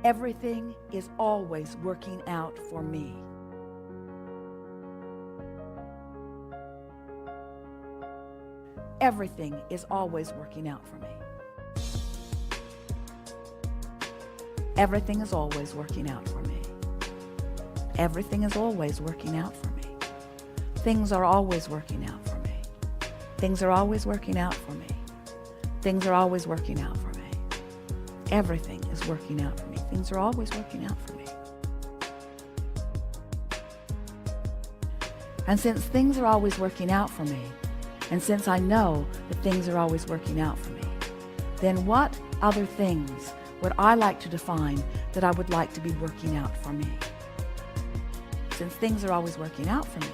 Everything is always working out for me. Everything is always working out for me. Everything is always working out for me. Everything is always working out for me. Things are always working out for me. Things are always working out for me. Things are always working out for me. Everything is working out for me. Things are always working out for me. And since things are always working out for me, and since I know that things are always working out for me, then what other things would I like to define that I would like to be working out for me? Since things are always working out for me,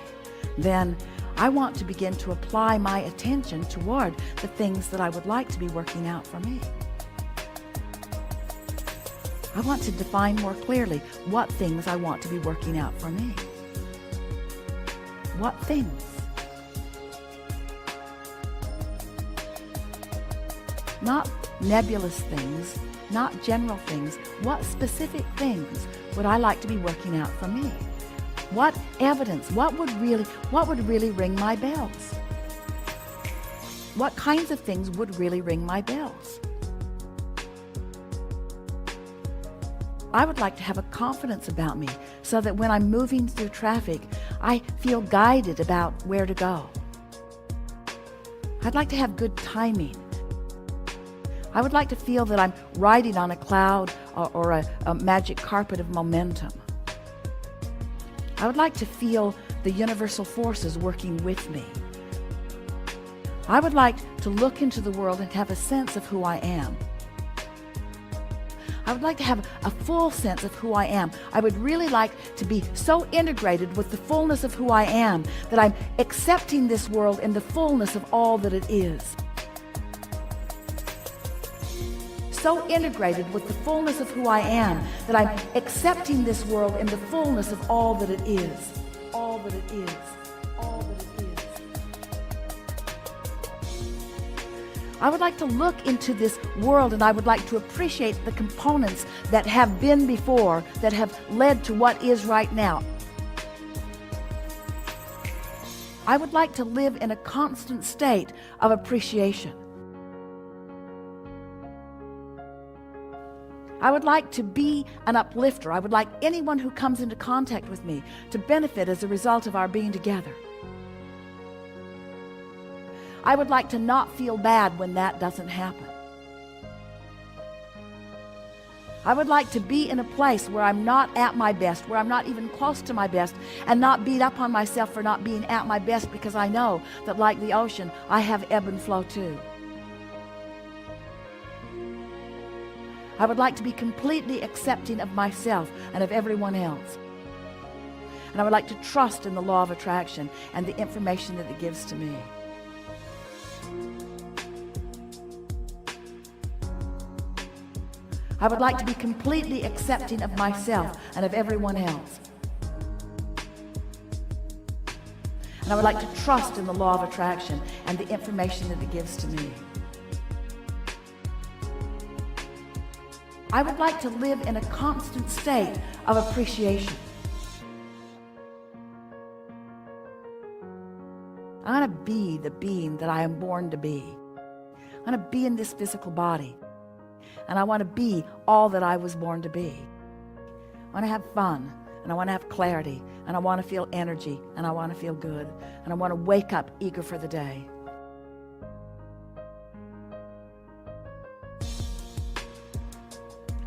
then I want to begin to apply my attention toward the things that I would like to be working out for me. I want to define more clearly what things I want to be working out for me. What things? Not nebulous things, not general things. What specific things would I like to be working out for me? What evidence, what would really ring my bells? What kinds of things would really ring my bells? I would like to have a confidence about me so that when I'm moving through traffic, I feel guided about where to go. I'd like to have good timing. I would like to feel that I'm riding on a cloud or a magic carpet of momentum. I would like to feel the universal forces working with me. I would like to look into the world and have a sense of who I am. I would like to have a full sense of who I am. I would really like to be so integrated with the fullness of who I am that I'm accepting this world in the fullness of all that it is. So integrated with the fullness of who I am that I'm accepting this world in the fullness of all that it is. All that it is. All that it is. I would like to look into this world and I would like to appreciate the components that have been before, that have led to what is right now. I would like to live in a constant state of appreciation. I would like to be an uplifter. I would like anyone who comes into contact with me to benefit as a result of our being together. I would like to not feel bad when that doesn't happen. I would like to be in a place where I'm not at my best, where I'm not even close to my best, and not beat up on myself for not being at my best, because I know that, like the ocean, I have ebb and flow too. I would like to be completely accepting of myself and of everyone else. And I would like to trust in the law of attraction and the information that it gives to me. I would like to be completely accepting of myself and of everyone else. And I would like to trust in the law of attraction and the information that it gives to me. I would like to live in a constant state of appreciation. I want to be the being that I am born to be. I want to be in this physical body. And I want to be all that I was born to be. I want to have fun, and I want to have clarity, and I want to feel energy, and I want to feel good, and I want to wake up eager for the day.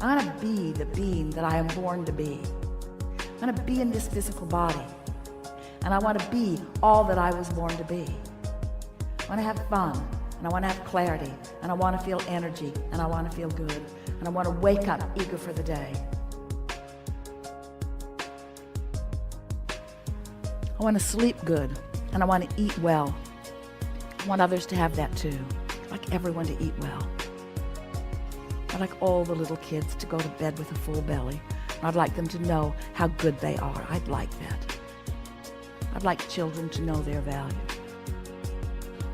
I want to be the being that I am born to be. I want to be in this physical body. And I want to be all that I was born to be. I want to have fun, and I want to have clarity, and I want to feel energy, and I want to feel good, and I want to wake up eager for the day. I want to sleep good, and I want to eat well. I want others to have that too. I'd like everyone to eat well. I'd like all the little kids to go to bed with a full belly. I'd like them to know how good they are. I'd like that. I'd like children to know their value.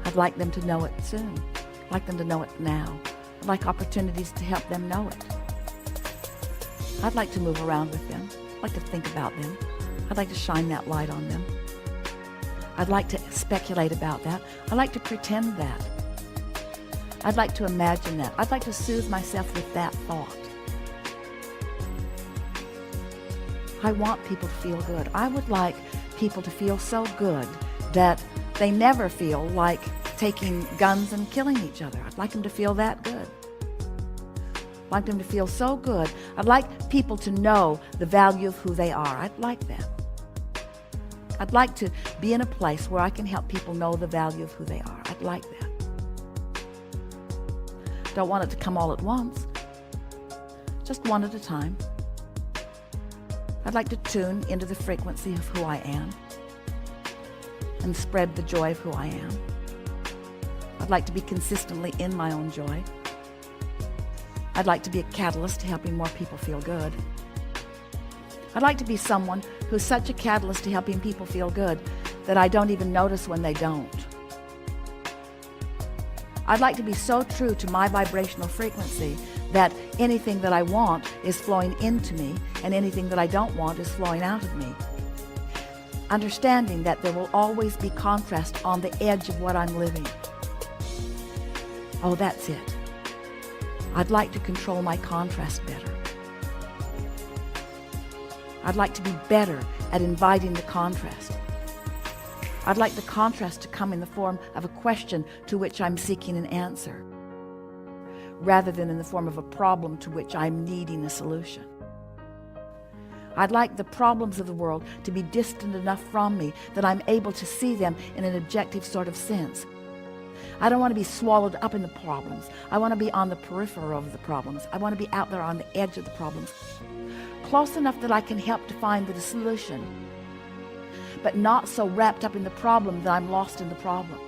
I'd like them to know it soon. I'd like them to know it now. I'd like opportunities to help them know it. I'd like to move around with them. I'd like to think about them. I'd like to shine that light on them. I'd like to speculate about that. I'd like to pretend that. I'd like to imagine that. I'd like to soothe myself with that thought. I want people to feel good. I would like people to feel so good that they never feel like taking guns and killing each other. I'd like them to feel that good. I'd like them to feel so good. I'd like people to know the value of who they are. I'd like that. I'd like to be in a place where I can help people know the value of who they are. I'd like that. Don't want it to come all at once. Just one at a time. I'd like to tune into the frequency of who I am and spread the joy of who I am. I'd like to be consistently in my own joy. I'd like to be a catalyst to helping more people feel good. I'd like to be someone who's such a catalyst to helping people feel good that I don't even notice when they don't. I'd like to be so true to my vibrational frequency that anything that I want is flowing into me and anything that I don't want is flowing out of me. Understanding that there will always be contrast on the edge of what I'm living. Oh, that's it. I'd like to control my contrast better. I'd like to be better at inviting the contrast. I'd like the contrast to come in the form of a question to which I'm seeking an answer, rather than in the form of a problem to which I'm needing a solution. I'd like the problems of the world to be distant enough from me that I'm able to see them in an objective sort of sense. I don't want to be swallowed up in the problems. I want to be on the periphery of the problems. I want to be out there on the edge of the problems, close enough that I can help to find the solution, but not so wrapped up in the problem that I'm lost in the problem.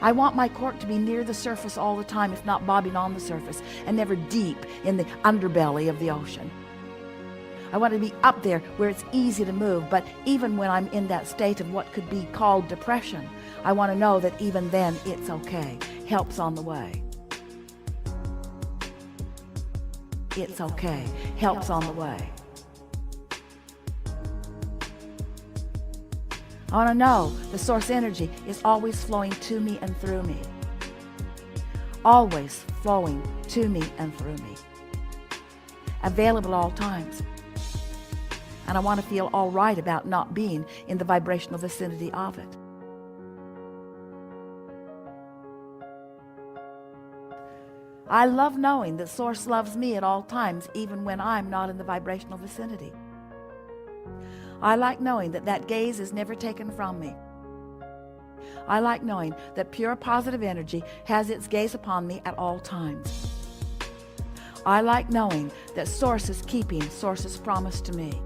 I want my cork to be near the surface all the time, if not bobbing on the surface, and never deep in the underbelly of the ocean. I want to be up there where it's easy to move, but even when I'm in that state of what could be called depression, I want to know that even then it's okay. Help's on the way. It's okay. Help's on the way. I want to know the source energy is always flowing to me and through me. Always flowing to me and through me. Available all times. And I want to feel all right about not being in the vibrational vicinity of it. I love knowing that Source loves me at all times, even when I'm not in the vibrational vicinity. I like knowing that that gaze is never taken from me. I like knowing that pure positive energy has its gaze upon me at all times. I like knowing that Source is keeping Source's promise to me.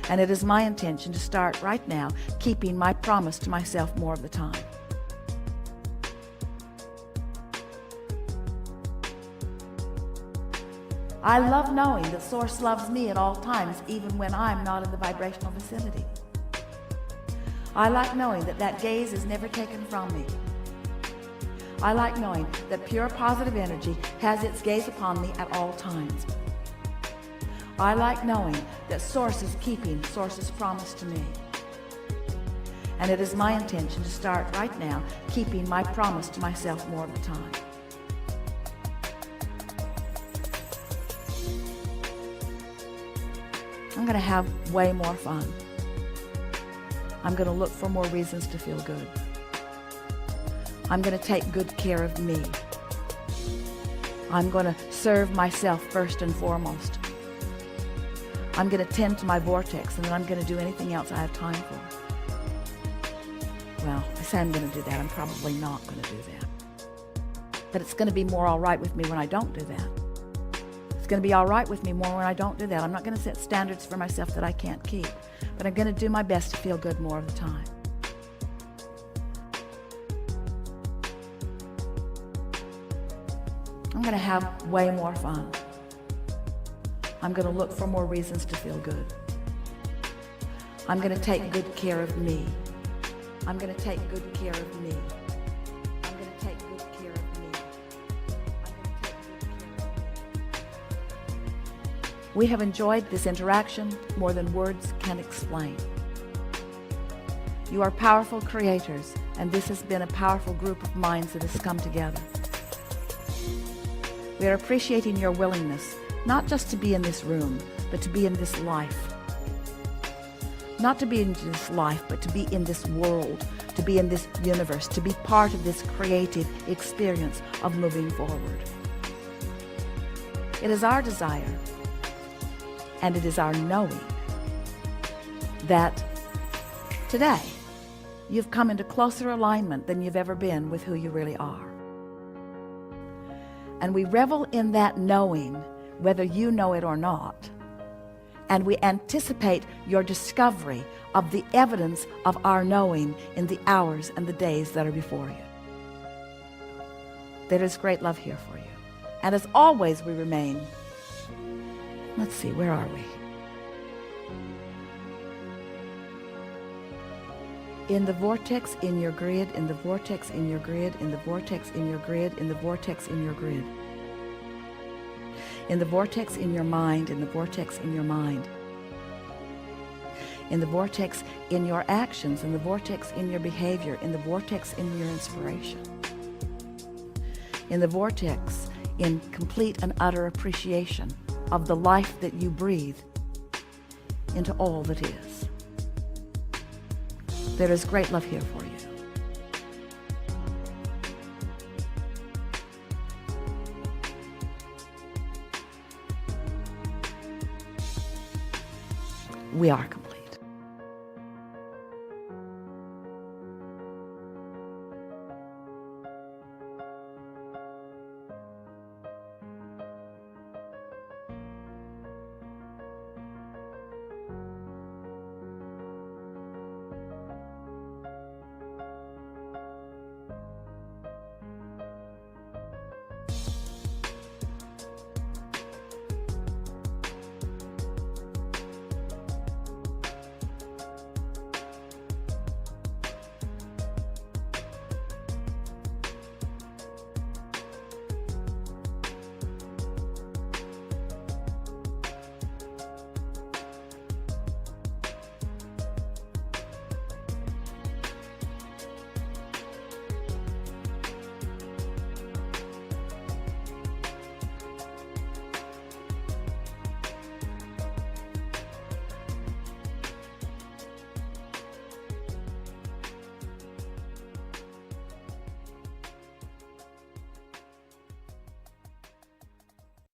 And it is my intention to start right now keeping my promise to myself more of the time. I love knowing that Source loves me at all times, even when I'm not in the vibrational vicinity. I like knowing that that gaze is never taken from me. I like knowing that pure positive energy has its gaze upon me at all times. I like knowing that Source is keeping Source's promise to me. And it is my intention to start right now keeping my promise to myself more of the time. I'm going to have way more fun. I'm going to look for more reasons to feel good. I'm going to take good care of me. I'm going to serve myself first and foremost. I'm going to tend to my vortex, and then I'm going to do anything else I have time for. Well, I say I'm going to do that. I'm probably not going to do that. But it's going to be more all right with me when I don't do that. It's going to be all right with me more when I don't do that. I'm not going to set standards for myself that I can't keep, but I'm going to do my best to feel good more of the time. I'm going to have way more fun. I'm going to look for more reasons to feel good. I'm going to take good care of me. I'm going to take good care of me. I'm going to take good care of me. I'm going to take good care of me. We have enjoyed this interaction more than words can explain. You are powerful creators, and this has been a powerful group of minds that has come together. We are appreciating your willingness, not just to be in this room, but to be in this life. Not to be in this life, but to be in this world, to be in this universe, to be part of this creative experience of moving forward. It is our desire, and it is our knowing, that today you've come into closer alignment than you've ever been with who you really are. And we revel in that knowing, whether you know it or not. And we anticipate your discovery of the evidence of our knowing in the hours and the days that are before you. There is great love here for you. And as always, we remain, let's see, where are we? In the vortex in your grid, in the vortex in your grid, in the vortex in your grid, in the vortex in your grid. In the vortex in your mind, in the vortex in your mind. In the vortex in your actions, in the vortex in your behavior, in the vortex in your inspiration. In the vortex in complete and utter appreciation of the life that you breathe into all that is. There is great love here for you. We are complete.